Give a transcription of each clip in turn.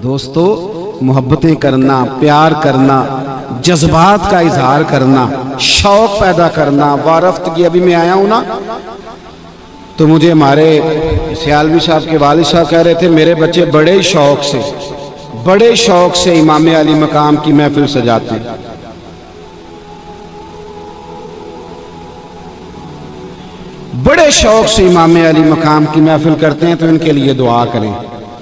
دوستو محبتیں کرنا، پیار کرنا، جذبات کا اظہار کرنا، شوق پیدا کرنا، وارفتگی. ابھی میں آیا ہوں نا تو مجھے ہمارے سیالوی صاحب کے والد صاحب کہہ رہے تھے میرے بچے بڑے شوق سے امام علی مقام کی محفل سجاتے ہیں. بڑے شوق سے امام علی مقام کی محفل کرتے ہیں تو ان کے لیے دعا کریں.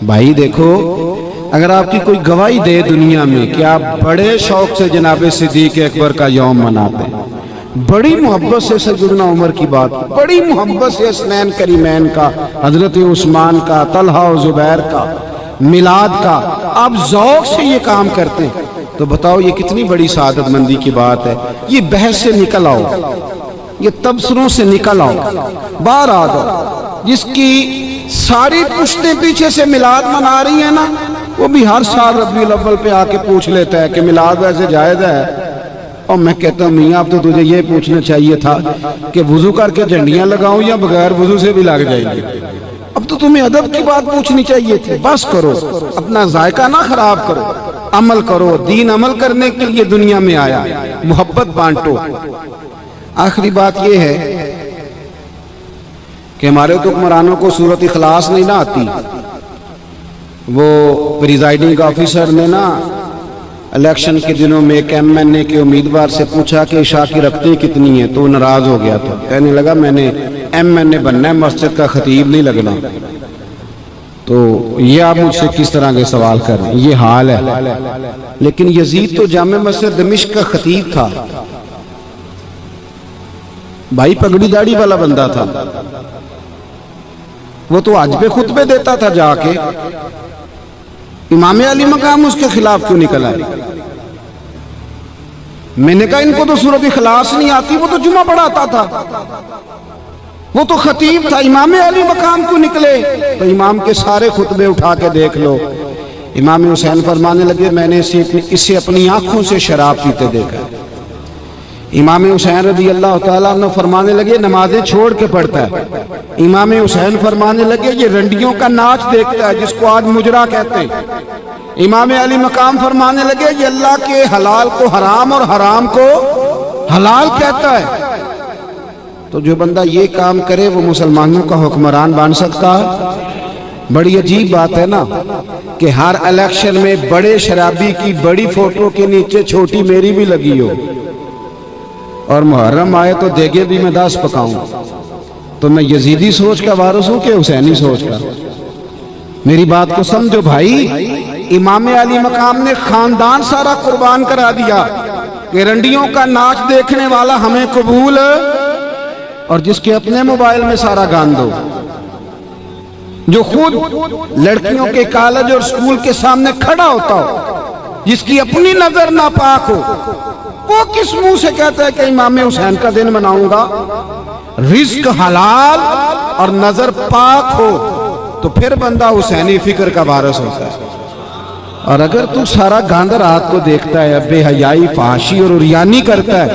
بھائی دیکھو، اگر آپ کی کوئی گواہی دے دنیا میں کہ آپ بڑے شوق سے جناب صدیق اکبر کا یوم مناتے ہیں، بڑی محبت سے سیدنا عمر کی بات، بڑی محبت سے حسنین کریمین کا، حضرت عثمان کا، طلحہ و زبیر کا، میلاد کا، آپ ذوق سے یہ کام کرتے ہیں تو بتاؤ یہ کتنی بڑی سعادت مندی کی بات ہے. یہ بحث سے نکل آؤ، یہ تبصروں سے نکل آؤ، باہر آ جاؤ. جس کی ساری پشتیں پیچھے سے میلاد منا رہی ہیں نا، وہ بھی ہر سال ربیع الاول پہ آ کے پوچھ لیتا ہے کہ میلاد ویسے جائز ہے. اور میں کہتا ہوں میاں اب تو تجھے یہ پوچھنا چاہیے تھا کہ وضو کر کے جھنڈیاں لگاؤں یا بغیر وضو سے بھی لگ جائیں گے. اب تو تمہیں ادب کی بات پوچھنی چاہیے تھی. بس کرو، اپنا ذائقہ نہ خراب کرو، عمل کرو. دین عمل کرنے کے لیے دنیا میں آیا، محبت بانٹو. آخری بات یہ ہے کہ ہمارے تو حکمرانوں کو سورۃ اخلاص نہیں نہ آتی. وہ پریزائڈنگ آفیسر نے نا الیکشن کے دنوں میں ایک ایم این اے کے امیدوار سے پوچھا کہ عشاء کی رکعتیں کتنی ہیں تو وہ ناراض ہو گیا تھا. کہنے لگا میں نے ایم این اے بننا ہے، مسجد کا خطیب نہیں لگنا. تو یہ آپ مجھ سے کس طرح کے سوال کر رہے ہیں؟ یہ حال ہے. لیکن یزید تو جامع مسجد دمشق کا خطیب تھا بھائی، پگڑی داڑھی والا بندہ تھا. وہ تو حج پہ خطبے دیتا تھا جا کے. امام علی مقام اس کے خلاف کیوں نکل آئے؟ میں نے کہا ان کو تو سورۃ اخلاص نہیں آتی، وہ تو جمعہ پڑھاتا تھا، وہ تو خطیب تھا. امام علی مقام کیوں نکلے؟ تو امام کے سارے خطبے اٹھا کے دیکھ لو. امام حسین فرمانے لگے میں نے اسے اپنی آنکھوں سے شراب پیتے دیکھا. امام حسین رضی اللہ تعالیٰ عنہ فرمانے لگے نمازیں چھوڑ کے پڑھتا ہے. امام حسین فرمانے لگے یہ رنڈیوں کا ناچ دیکھتا ہے جس کو آج مجرا کہتے ہیں. امام علی مقام فرمانے لگے یہ اللہ کے حلال کو حرام اور حرام کو حلال کہتا ہے. تو جو بندہ یہ کام کرے وہ مسلمانوں کا حکمران بن سکتا ہے؟ بڑی عجیب بات ہے نا کہ ہر الیکشن میں بڑے شرابی کی بڑی فوٹو کے نیچے چھوٹی میری بھی لگی ہو، اور محرم آئے تو دیگے بھی میں 10 پکاؤں. تو میں یزیدی سوچ کا وارث ہوں کہ حسینی سوچ کا؟ میری بات کو سمجھو بھائی. امام علی مقام نے خاندان سارا قربان کرا دیا کہ رنڈیوں کا ناچ دیکھنے والا ہمیں قبول، اور جس کے اپنے موبائل میں سارا گاند ہو، جو خود لڑکیوں کے کالج اور سکول کے سامنے کھڑا ہوتا ہو، جس کی اپنی نظر ناپاک ہو، وہ کس منہ سے کہتا ہے کہ امام حسین کا دن مناؤں گا؟ رزق حلال اور نظر پاک ہو تو پھر بندہ حسینی فکر کا وارث ہوتا ہے. اور اگر تو سارا گاند رات کو دیکھتا ہے، بے حیائی، فحاشی اور عریانی کرتا ہے،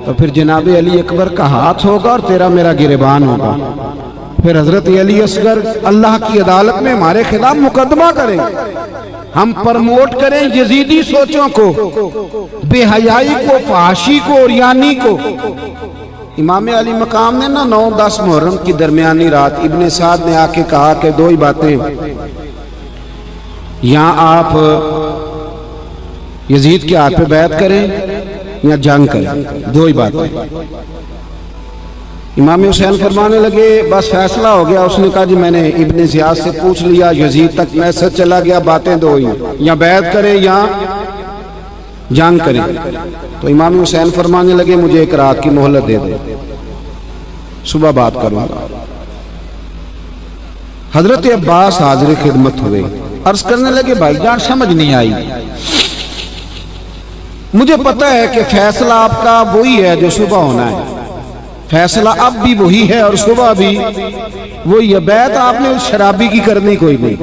تو پھر جناب علی اکبر کا ہاتھ ہوگا اور تیرا میرا گریبان ہوگا. پھر حضرت علی اصغر اللہ کی عدالت میں ہمارے خلاف مقدمہ کریں. ہم پرموٹ کریں یزیدی سوچوں کو، بے حیائی کو، فحاشی کو، عریانی کو. امام علی مقام نے نا 9-10 محرم کی درمیانی رات ابن سعد نے آ کے کہا کہ 2 ہی باتیں، یا آپ یزید کے ہاتھ پہ بیعت کریں یا جنگ کریں، 2 ہی باتیں. امام حسین فرمانے لگے بس فیصلہ ہو گیا. اس نے کہا جی میں نے ابن زیاد سے پوچھ لیا، یزید تک میسج چلا گیا، باتیں 2 ہی، یا بیعت کریں یا جنگ کریں. تو امام حسین فرمانے لگے مجھے 1 رات کی مہلت دے دے، صبح بات کروں گا. حضرت عباس حاضر خدمت ہوئے، عرض کرنے لگے بھائی جان سمجھ نہیں آئی. مجھے پتا ہے کہ فیصلہ آپ کا وہی ہے جو صبح ہونا ہے، فیصلہ اب بھی وہی ہے اور صبح بھی وہی ہے. بیعت آپ نے شرابی کی کرنی کوئی نہیں.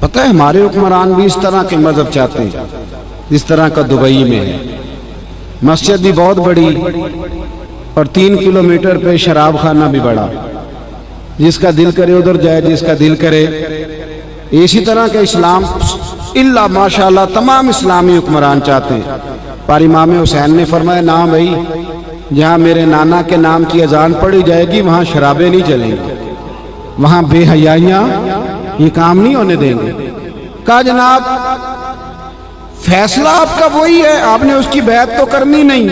پتہ ہے ہمارے حکمران بھی اس طرح کے مذہب چاہتے ہیں جس طرح کا دبئی میں ہے. مسجد بھی بہت بڑی اور 3 کلومیٹر پہ شراب خانہ بھی بڑا. جس کا دل کرے ادھر جائے، جس کا دل کرے اسی طرح کا اسلام اللہ ماشاءاللہ تمام اسلامی حکمران چاہتے ہیں، پر امام حسین نے فرمایا نا بھائی، جہاں میرے نانا کے نام کی اذان پڑھی جائے گی وہاں شرابیں نہیں چلیں گی، وہاں بے حیائیاں یہ کام نہیں ہونے دیں گے۔ کہا جناب فیصلہ آپ کا وہی ہے، آپ نے اس کی بیعت تو کرنی نہیں،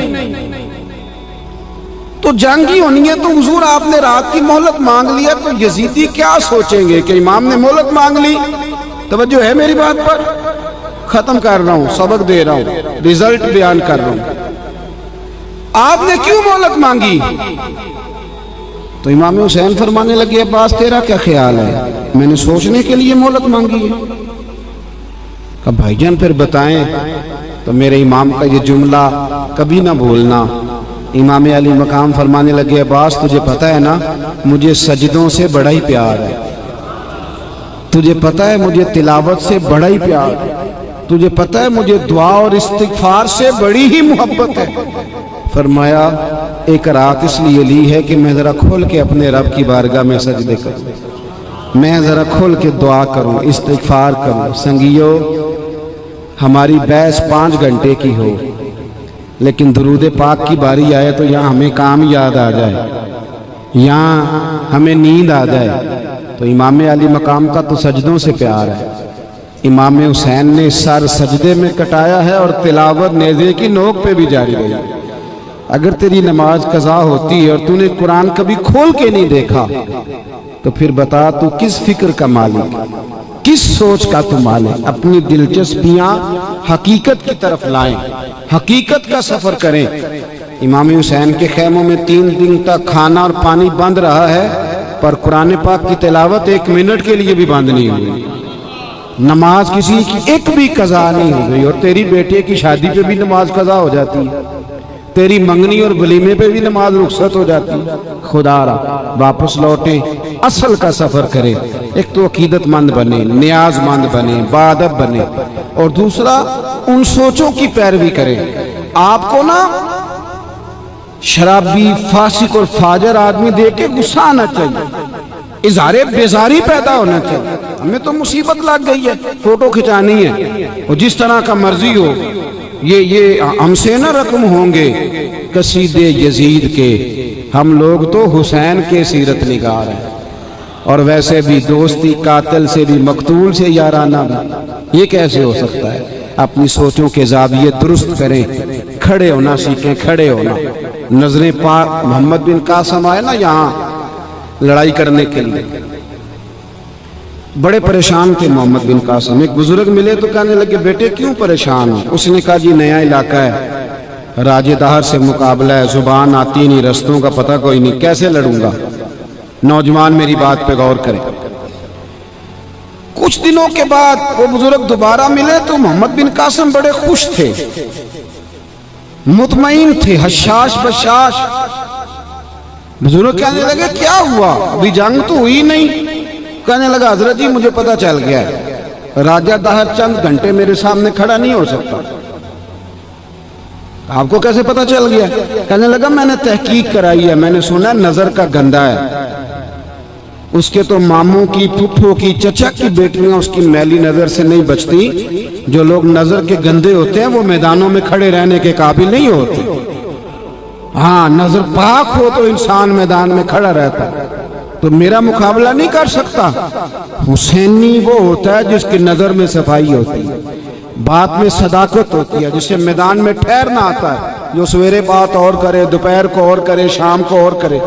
تو جنگ ہی ہونی ہے، تو حضور آپ نے رات کی مہلت مانگ لیا تو یزیدی کیا سوچیں گے کہ امام نے مہلت مانگ لی؟ توجہ ہے میری بات پر؟ ختم کر رہا ہوں، سبق دے رہا ہوں، ریزلٹ بیان کر رہا ہوں۔ آپ نے کیوں مہلت مانگی؟ تو امام حسین فرمانے لگے عباس تیرا کیا خیال ہے؟ میں نے سوچنے کے لیے مہلت مانگی ہے۔ کہا بھائی جان پھر بتائیں۔ تو میرے امام کا یہ جملہ کبھی نہ بھولنا۔ امام علی مقام فرمانے لگے عباس تجھے پتہ ہے نا مجھے سجدوں سے بڑا ہی پیار ہے، تجھے پتہ ہے مجھے تلاوت سے بڑا ہی پیار ہے، تجھے پتہ ہے مجھے دعا اور استغفار سے بڑی ہی محبت ہے۔ فرمایا ایک رات اس لیے لی ہے کہ میں ذرا کھول کے اپنے رب کی بارگاہ میں سجدے کروں، میں ذرا کھول کے دعا کروں، استغفار کروں۔ سنگیو ہماری بحث 5 گھنٹے کی ہو لیکن درود پاک کی باری آئے تو یہاں ہمیں کام یاد آ جائے، یہاں ہمیں نیند آ جائے۔ تو امام علی مقام کا تو سجدوں سے پیار ہے۔ امام حسین نے سر سجدے میں کٹایا ہے اور تلاوت نیزے کی نوک پہ بھی جاری رہی۔ اگر تیری نماز قضا ہوتی ہے اور تو نے قرآن کبھی کھول کے نہیں دیکھا تو پھر بتا تو کس فکر کا مالک، کس سوچ کا تو مالک؟ اپنی دلچسپیاں حقیقت کی طرف لائیں، حقیقت کا سفر کریں۔ امام حسین کے خیموں میں 3 دن تک کھانا اور پانی بند رہا ہے، پر قرآن پاک کی تلاوت 1 منٹ کے لیے بھی بند نہیں ہوئی، نماز کسی کی ایک بھی قضا نہیں ہو گئی۔ اور تیری بیٹے کی شادی پہ بھی نماز قضا ہو جاتی ہے، تیری منگنی اور ولیمے پہ بھی نماز رخصت ہو جاتی ہے۔ خدا را واپس لوٹیں، اصل کا سفر کریں۔ ایک تو عقیدت مند بنے، نیاز مند بنے، باادب بنے، اور دوسرا ان سوچوں کی پیروی کریں۔ آپ کو نا شرابی، فاسق اور فاجر آدمی دیکھ کے غصہ آنا چاہیے، اظہار بیزاری پیدا ہونا چاہیے۔ ہمیں تو مصیبت لگ گئی ہے، فوٹو کھچانی ہے، اور جس طرح کا مرضی ہو، یہ ہم سے نہ رقم ہوں گے قصیدے یزید کے، ہم لوگ تو حسین کے سیرت نگار ہیں۔ اور ویسے بھی دوستی قاتل سے بھی، مقتول سے یارانہ بھی، یہ کیسے ہو سکتا ہے؟ اپنی سوچوں کے زاویے درست کریں، کھڑے ہونا سیکھیں، کھڑے ہونا۔ نظریں پاک محمد بن قاسم آئے نا یہاں لڑائی کرنے کے لیے، بڑے پریشان تھے محمد بن قاسم۔ ایک بزرگ ملے تو کہنے لگے بیٹے کیوں پریشان ہو؟ اس نے کہا جی نیا علاقہ ہے، راجے دہر سے مقابلہ ہے، زبان آتی نہیں، رستوں کا پتہ کوئی نہیں، کیسے لڑوں گا؟ نوجوان میری بات پہ غور کریں۔ کچھ دنوں کے بعد وہ بزرگ دوبارہ ملے تو محمد بن قاسم بڑے خوش تھے، مطمئن تھے، حشاش بشاش۔ بزرگ کہنے لگے کیا ہوا؟ ابھی جنگ تو ہوئی نہیں۔ کہنے لگا حضرت جی مجھے پتہ چل گیا ہے، راجہ دہر چند گھنٹے میرے سامنے کھڑا نہیں ہو سکتا۔ آپ کو کیسے پتہ چل گیا؟ کہنے لگا میں نے تحقیق کرائی ہے، میں نے سنا نظر کا گندہ ہے، اس کے تو ماموں کی، پھپھو کی، چچا کی بیٹیاں اس کی میلی نظر سے نہیں بچتی۔ جو لوگ نظر کے گندے ہوتے ہیں وہ میدانوں میں کھڑے رہنے کے قابل نہیں ہوتے۔ ہاں نظر پاک ہو تو انسان میدان میں کھڑا رہتا ہے۔ تو میرا مقابلہ نہیں کر سکتا۔ حسینی وہ ہوتا ہے جس کی نظر میں صفائی ہوتی ہے، بات میں صداقت ہوتی ہے، جسے میدان میں ٹھہرنا آتا ہے، جو سویرے بات اور کرے، دوپہر کو اور کرے، شام کو اور کرے۔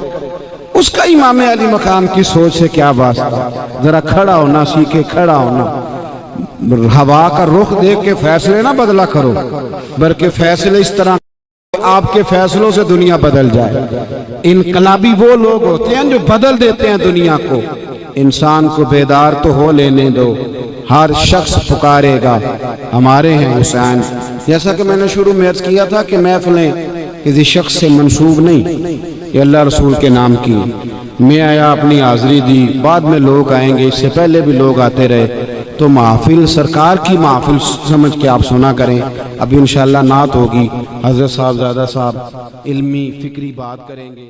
اس کا امام علی مقام کی سوچ سے کیا واسطہ؟ ذرا کھڑا ہونا سیکھے، کھڑا ہونا۔ ہوا کا رخ دیکھ کے فیصلے نہ بدلا کرو، بلکہ فیصلے اس طرح آپ کے فیصلوں سے دنیا بدل جائے۔ انقلابی وہ لوگ ہوتے ہیں جو بدل دیتے ہیں دنیا کو۔ انسان کو بیدار تو ہو لینے دو، ہر شخص پکارے گا ہمارے ہیں حسین۔ جیسا کہ میں نے شروع میں عرض کیا تھا کہ محفلیں کسی شخص سے منسوب نہیں، یہ اللہ رسول کے نام کی۔ میں آیا اپنی حاضری دی، بعد میں لوگ آئیں گے، اس سے پہلے بھی لوگ آتے رہے، تو محفل سرکار کی محفل سمجھ کے آپ سنا کریں۔ ابھی انشاءاللہ نعت ہوگی، حضرت صاحب زیادہ صاحب علمی فکری بات کریں گے۔